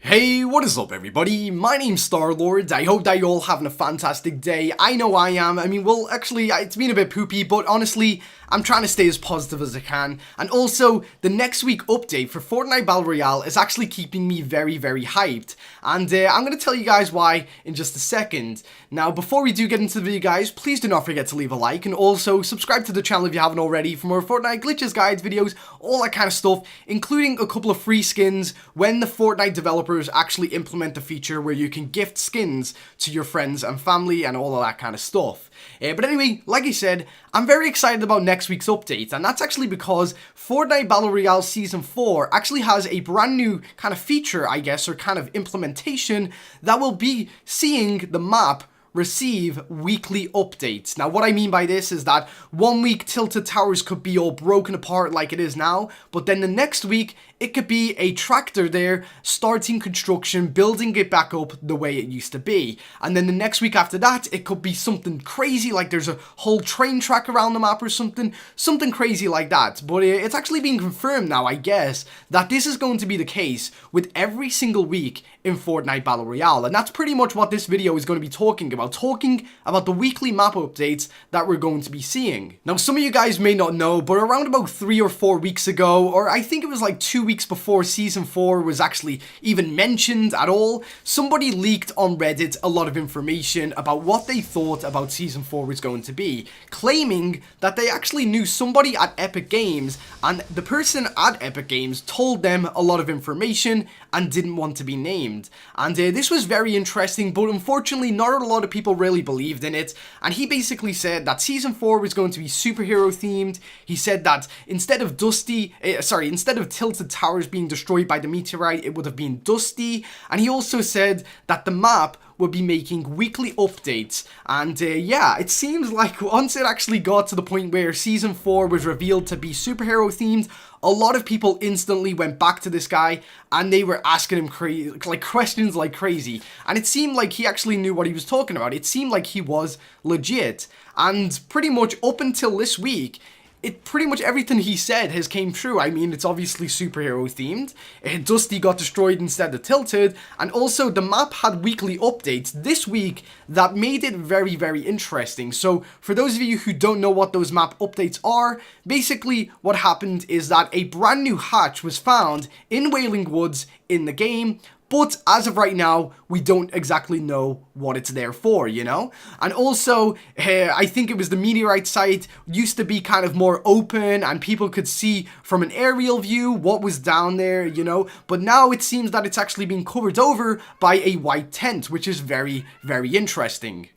Hey, what is up everybody? My name's Star-Lord. I hope that you're all having a fantastic day. I know I am. I mean, well, actually, it's been a bit poopy, but honestly, I'm trying to stay as positive as I can. And also, the next week update for Fortnite Battle Royale is actually keeping me very, very hyped. And I'm going to tell you guys why in just a second. Now, before we do get into the video, guys, please do not forget to leave a like. And also, subscribe to the channel if you haven't already for more Fortnite glitches, guides, videos, all that kind of stuff. Including a couple of free skins when the Fortnite developers actually implement the feature where you can gift skins to your friends and family and all of that kind of stuff. But anyway, like I said, I'm very excited about next week's update, and that's actually because Fortnite Battle Royale Season 4 actually has a brand new kind of feature, I guess, or kind of implementation that will be seeing the map receive weekly updates. Now, what I mean by this is that 1 week Tilted Towers could be all broken apart like it is now, but then the next week it could be a tractor there starting construction, building it back up the way it used to be. And then the next week after that, it could be something crazy, like there's a whole train track around the map or something crazy like that. But it's actually being confirmed now, I guess, that this is going to be the case with every single week in Fortnite Battle Royale. And that's pretty much what this video is going to be talking about the weekly map updates that we're going to be seeing. Now, some of you guys may not know, but around about 3 or 4 weeks ago, or I think it was like 2 weeks before Season 4 was actually even mentioned at all, somebody leaked on Reddit a lot of information about what they thought about Season 4 was going to be, claiming that they actually knew somebody at Epic Games, and the person at Epic Games told them a lot of information and didn't want to be named. And this was very interesting, but unfortunately not a lot of people really believed in it. And he basically said that Season 4 was going to be superhero themed. He said that instead of Tilted Towers being destroyed by the meteorite, it would have been Dusty. And he also said that the map would be making weekly updates. And yeah, it seems like once it actually got to the point where Season 4 was revealed to be superhero themed, a lot of people instantly went back to this guy and they were asking him questions like crazy. And it seemed like he actually knew what he was talking about. It seemed like he was legit. And pretty much up until this week, pretty much everything he said has came true. I mean, it's obviously superhero themed. Dusty got destroyed instead of Tilted, and also the map had weekly updates this week that made it very, very interesting. So for those of you who don't know what those map updates are, basically what happened is that a brand new hatch was found in Wailing Woods in the game. But as of right now, we don't exactly know what it's there for, you know? And also, I think it was the meteorite site used to be kind of more open and people could see from an aerial view what was down there, you know? But now it seems that it's actually being covered over by a white tent, which is very, very interesting.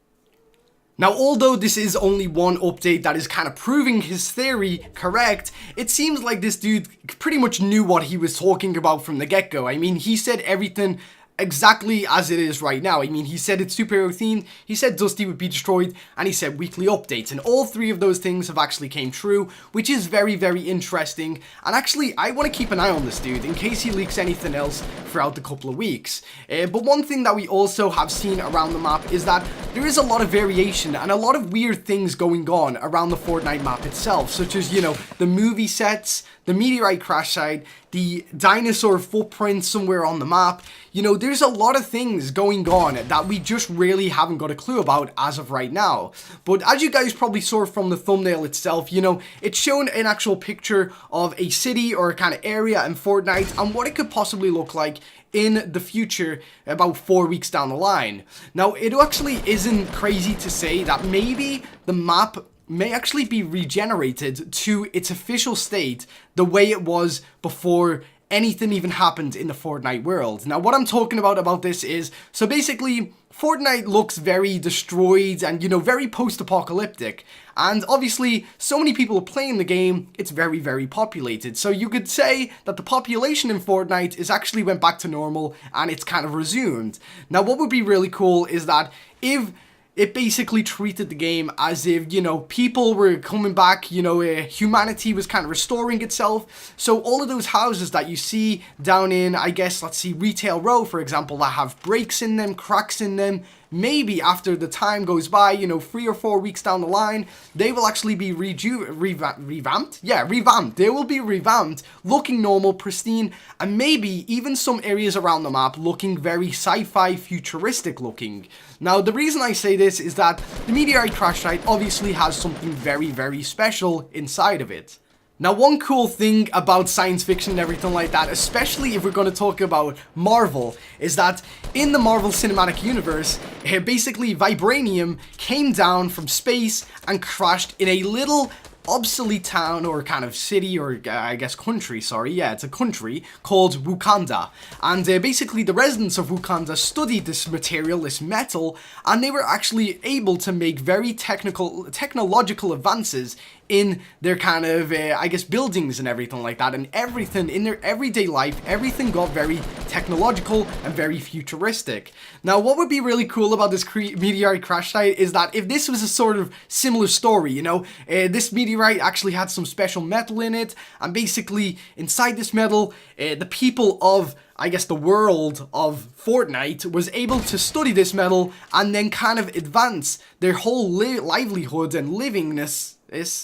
Now, although this is only one update that is kind of proving his theory correct, it seems like this dude pretty much knew what he was talking about from the get-go. I mean, he said everything exactly as it is right now. I mean, he said it's superhero themed, he said Dusty would be destroyed, and he said weekly updates, and all three of those things have actually came true, which is very, very interesting. And actually, I want to keep an eye on this dude in case he leaks anything else throughout the couple of weeks. But one thing that we also have seen around the map is that there is a lot of variation and a lot of weird things going on around the Fortnite map itself, such as, you know, the movie sets, the meteorite crash site, the dinosaur footprint somewhere on the map. You know, there's a lot of things going on that we just really haven't got a clue about as of right now. But as you guys probably saw from the thumbnail itself, you know, it's shown an actual picture of a city or a kind of area in Fortnite and what it could possibly look like in the future about 4 weeks down the line. Now, it actually isn't crazy to say that maybe the map may actually be regenerated to its official state the way it was before anything even happened in the Fortnite world. Now, what I'm talking about this is, so basically, Fortnite looks very destroyed and, you know, very post-apocalyptic. And obviously, so many people are playing the game, it's very, very populated. So you could say that the population in Fortnite is actually went back to normal and it's kind of resumed. Now, what would be really cool is that if it basically treated the game as if, you know, people were coming back, you know, humanity was kind of restoring itself. So all of those houses that you see down in, I guess, let's see, Retail Row, for example, that have breaks in them, cracks in them, maybe after the time goes by, you know, 3 or 4 weeks down the line, they will actually be revamped. Yeah, revamped. They will be revamped, looking normal, pristine, and maybe even some areas around the map looking very sci-fi futuristic looking. Now, the reason I say this is that the meteorite crash site obviously has something very, very special inside of it. Now, one cool thing about science fiction and everything like that, especially if we're going to talk about Marvel, is that in the Marvel Cinematic Universe, basically vibranium came down from space and crashed in a little obsolete town or kind of city or I guess country, sorry, yeah, it's a country called Wakanda. And basically the residents of Wakanda studied this material, this metal, and they were actually able to make very technological advances in their kind of, I guess, buildings and everything like that, and everything in their everyday life, everything got very technological and very futuristic. Now, what would be really cool about this meteorite crash site is that if this was a sort of similar story, you know, this meteorite actually had some special metal in it, and basically inside this metal, the people of, I guess, the world of Fortnite was able to study this metal and then kind of advance their whole livelihood and livingness.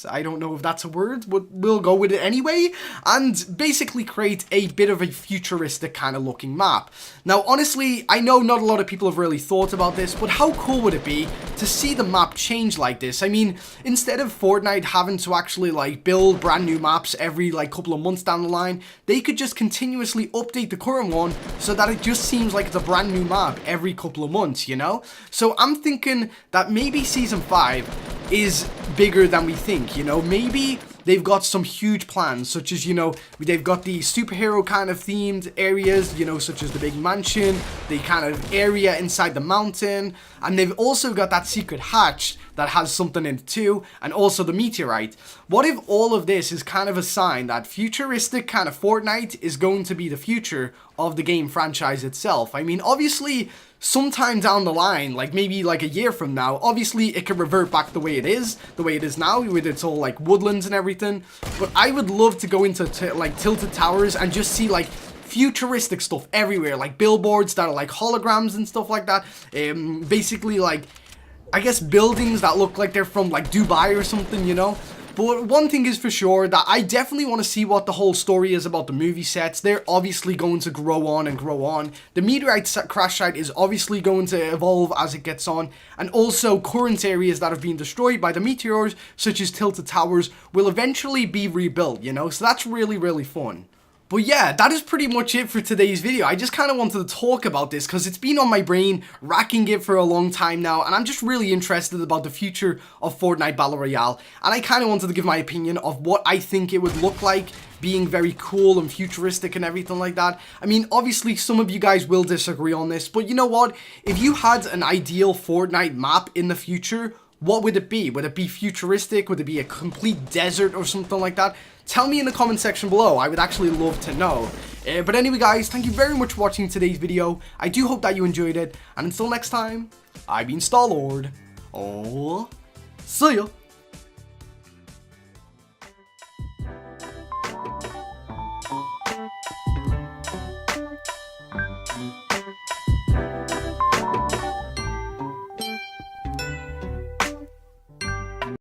I don't know if that's a word, but we'll go with it anyway, and basically create a bit of a futuristic kind of looking map. Now, honestly, I know not a lot of people have really thought about this, but how cool would it be to see the map change like this? I mean, instead of Fortnite having to actually, like, build brand new maps every, like, couple of months down the line, they could just continuously update the current one so that it just seems like it's a brand new map every couple of months, you know? So I'm thinking that maybe Season 5 is bigger than we think, you know? Maybe they've got some huge plans, such as, you know, they've got the superhero kind of themed areas, you know, such as the big mansion, the kind of area inside the mountain, and they've also got that secret hatch that has something in it too, and also the meteorite. What if all of this is kind of a sign that futuristic kind of Fortnite is going to be the future of the game franchise itself? I mean, obviously, sometime down the line, like maybe like a year from now, obviously it could revert back the way it is now, with its all like woodlands and everything. But I would love to go into like tilted towers and just see like futuristic stuff everywhere, like billboards that are like holograms and stuff like that. Basically like, I guess, buildings that look like they're from like Dubai or something, you know? But one thing is for sure, that I definitely want to see what the whole story is about the movie sets. They're obviously going to grow on and grow on. The meteorite crash site is obviously going to evolve as it gets on. And also current areas that have been destroyed by the meteors, such as tilted towers, will eventually be rebuilt, you know? So that's really, really fun. But yeah, that is pretty much it for today's video. I just kind of wanted to talk about this because it's been on my brain, racking it for a long time now, and I'm just really interested about the future of Fortnite Battle Royale, and I kind of wanted to give my opinion of what I think it would look like, being very cool and futuristic and everything like that. I mean, obviously, some of you guys will disagree on this, but you know what? If you had an ideal Fortnite map in the future, what would it be? Would it be futuristic? Would it be a complete desert or something like that? Tell me in the comment section below. I would actually love to know. But anyway, guys, thank you very much for watching today's video. I do hope that you enjoyed it. And until next time, I've been Star-Lord. Oh, see ya.